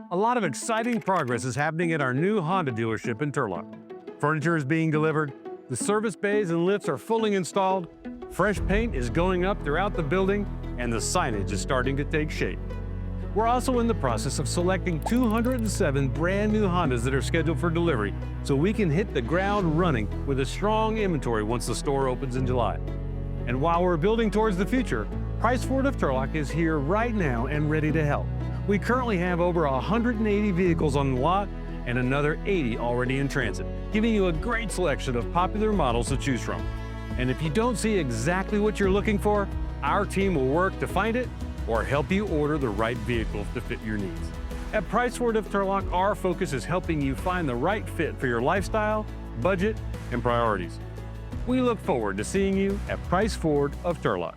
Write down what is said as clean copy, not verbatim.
A lot of exciting progress is happening at our new Honda dealership in Turlock. Furniture is being delivered, the service bays and lifts are fully installed, fresh paint is going up throughout the building, and the signage is starting to take shape. We're also in the process of selecting 207 brand new Hondas that are scheduled for delivery, so we can hit the ground running with a strong inventory once the store opens in July. And while we're building towards the future, Price Ford of Turlock is here right now and ready to help. We currently have over 180 vehicles on the lot and another 80 already in transit, giving you a great selection of popular models to choose from. And if you don't see exactly what you're looking for, our team will work to find it or help you order the right vehicles to fit your needs. At Price Ford of Turlock, our focus is helping you find the right fit for your lifestyle, budget, and priorities. We look forward to seeing you at Price Ford of Turlock.